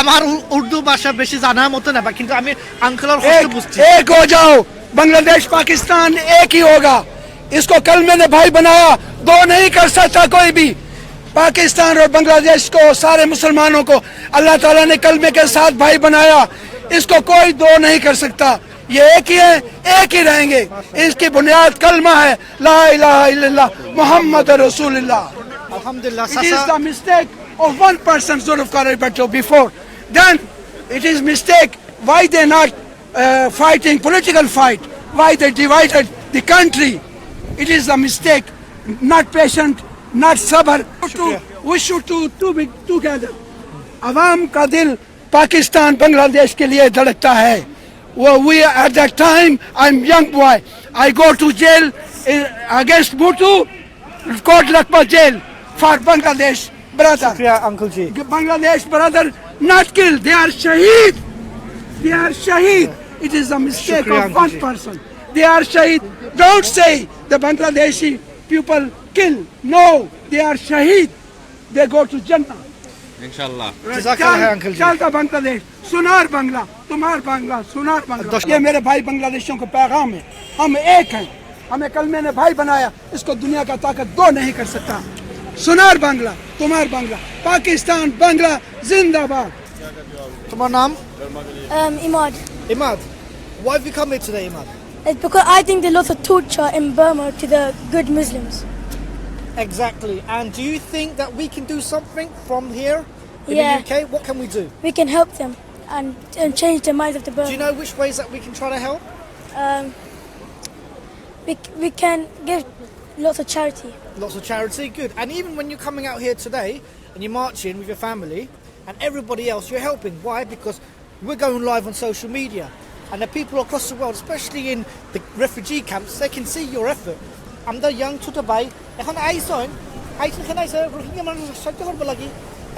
আমার উর্দু ভাষা বেশি জানার মতো না কিন্তু আমি আঙ্কেলের কষ্ট বুঝছি। एक हो जाओ, बांग्लादेश पाकिस्तान एक ही होगा। इसको कलमे ने भाई बनाया, दो नहीं कर सकता कोई भी। पाकिस्तान और बांग्लादेश को, सारे मुसलमानों को अल्लाह ताला ने कलमे के साथ भाई बनाया। इसको कोई दो नहीं कर सकता। ये एक ही है, एक ही रहेंगे। इसकी बुनियाद कलमा है, ला इलाहा इल्लल्लाह मुहम्मद रसूलुल्लाह। আলহামদুলিল্লাহ It is চাচা। the mistake of one person, Zulfikar Bhutto, before. Then it is mistake why they not fighting political fight, why they divided the country. It is a mistake, not patient, not sabr. We should to be together. आवाम का दिल पाकिस्तान बांग्लादेश के लिए धड़कता है। वो we at that time I'm young boy. I go to jail against Bhutto, Court Lakpa jail for Bangladesh brother. শুকরিয়া uncle G. Bangladesh brother not killed. They are shaheed. They are shaheed. It is a mistake Shukriya, of one Uncle Ji. person. They are shaheed. Don't say the Bangladeshi people kill. No, they are shaheed. They go to Jannah. इंशाल्लाह। জাযাকাল্লাহ uncle জি। चलता बांग्लादेश, सुनार बांग्ला, तुम्हार बांग्ला, सुनार बांग्ला। ये मेरे भाई बांग्लादेशियों को पैगाम है, हम एक हैं। हमें कलमे ने भाई बनाया, इसको दुनिया का ताकत दो नहीं कर सकता। सुनार बांग्ला, तुम्हार बांग्ला, पाकिस्तान बांग्ला जिंदाबाद। তোমার নাম? Imad. Imad. Why have you come here today, Imad? It's because I think there's lots of torture in Burma to the good Muslims. Exactly. And do you think that we can do something from here in Yeah. the UK? What can we do? We can help them and change the minds of the Do Burma. you know which ways that we can try to help? Um, we can give lots of charity. Lots of charity, good. And even when you're coming out here today and you're marching with your family and everybody else, you're helping. Why? Because we're going live on social media. And the people across the world, especially in the refugee camps, they can see your effort. I'm the young ছোট ভাই এখন আইসন কেন আইসন রোহিঙ্গা মানুষ সাহায্য করবো লাগি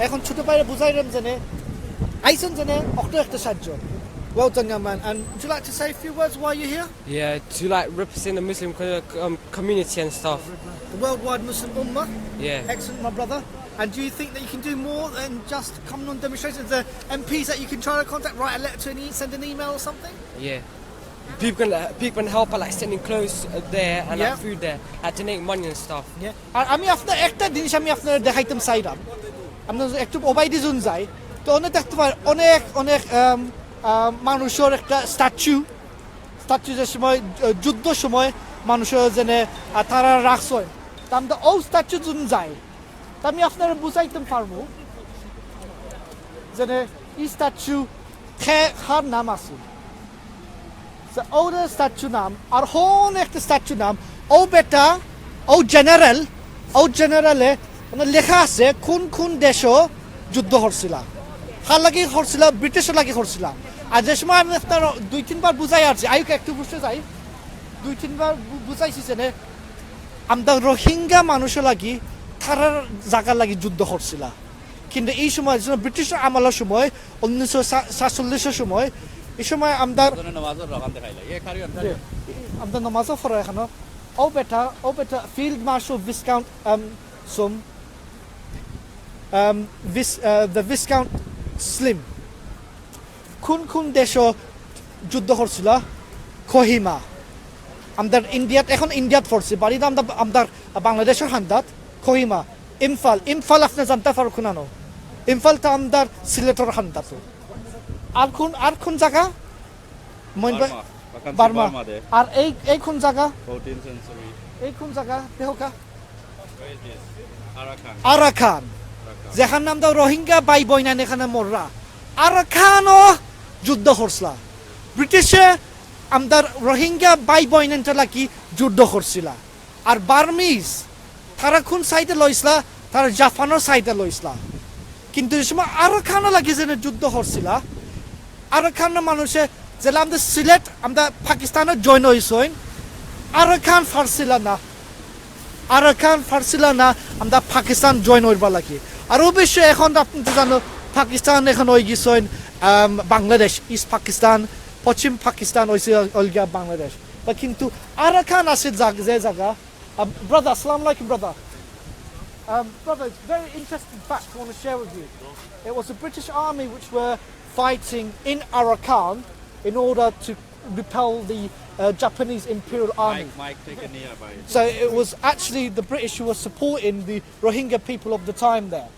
এখন ছোট ভাইরা বুঝাইলাম জেনে আইসন জেনে অক্টো একটা সাহায্য Well done, young man. And would you like to say a few words while you're here? Yeah, to like represent the Muslim community and stuff. The worldwide Muslim Ummah. Yeah. Excellent, my brother. And do you think that you can do more than just coming on demonstrations? The MPs that you can try to contact, write a letter to, and send an email or something? Yeah. People can help by like sending clothes there and Yeah. like food there, and donate money and stuff. Yeah. আর আমি আপনার একটা জিনিস আমি আপনার দেখাইতাম চাইলাম আপনার একটু ওবাইদি zone যায় তো অনেক দেখতে পারেন অনেক অনেক মানুষের একটা স্ট্যাচু যে সময় যুদ্ধ সময় মানুষের যেনে তারা রাখছ তা আমরা ও স্ট্যাচু জোন যায় তা আমি আপনারা বুঝাইতাম পারবো যেনে এই স্ট্যাচু খার নাম আছে ওদের স্ট্যাচু নাম আর হন একটা স্ট্যাচু নাম ও বেটা ও জেনারেলে লেখা আছে কোন দেশও যুদ্ধ করছিল কার লাগি করছিল ব্রিটিশের লাগি করছিল আর যে সময় আমি আপনার 2-3 বার বুঝাই আসছি আয়ুকে একটু বুঝতে যাই 2-3 বার বুঝাইছি যে আমরা রোহিঙ্গা মানুষের লাগি তারার জায়গার লাগি যুদ্ধ করছিল কিন্তু এই সময় ব্রিটিশ আমলের সময় 1947 সময় এই সময় আমরা নমাজও পড়া এখনো ও বেটা field marshal viscount the viscount slim কোন দেশও যুদ্ধ করছিল কোহিমা আমাদের ইন্ডিয়াত এখন ইন্ডিয়াত পড়ছে বাড়িতে আমাদের বাংলাদেশের হান্দাত কোহিমা ইমফাল আপনি জানতে পারো কোনানো ইমফালটা আমাদের সিলেটের হান্দাত আর কোন জায়গা বার্মা আর এই কোন জায়গা 14th century এই কোন জায়গা দেহকা where is this আরাকান যেখানে আমরা রোহিঙ্গা বাই বইনান এখানে মররা আরাকানও যুদ্ধ করছিল ব্রিটিশে আমাদের রোহিঙ্গা বাই বইনানটা লাগি যুদ্ধ করছিল আর বার্মিজ তারা কোন সাইডে লইছিল তারা জাপানের সাইডে লইছিল কিন্তু এই সময় আরাকানও লাগি যেন যুদ্ধ করছিল আরাকান মানুষে যেটা আমাদের সিলেট আমরা পাকিস্তানে জয়েন হয়েছেন আরাকান ফারছিল না আমরা পাকিস্তান জয়েন হইবা লাগে আর অবশ্যই এখন আপনি তো জানো পাকিস্তান এখন হয়ে গেছেন বাংলাদেশ ইস্ট পাকিস্তান পশ্চিম পাকিস্তান হয়েছে অলগা বাংলাদেশ কিন্তু আরাকান আছে যে জায়গা ব্রাদার আসসালামু আলাইকুম brother Brother, it's a very interesting fact I want to share with you. It was the British Army which were fighting in Arakan in order to repel the Japanese Imperial Army. Mike, take a nearby. So it was actually the British who were supporting the Rohingya people of the time there.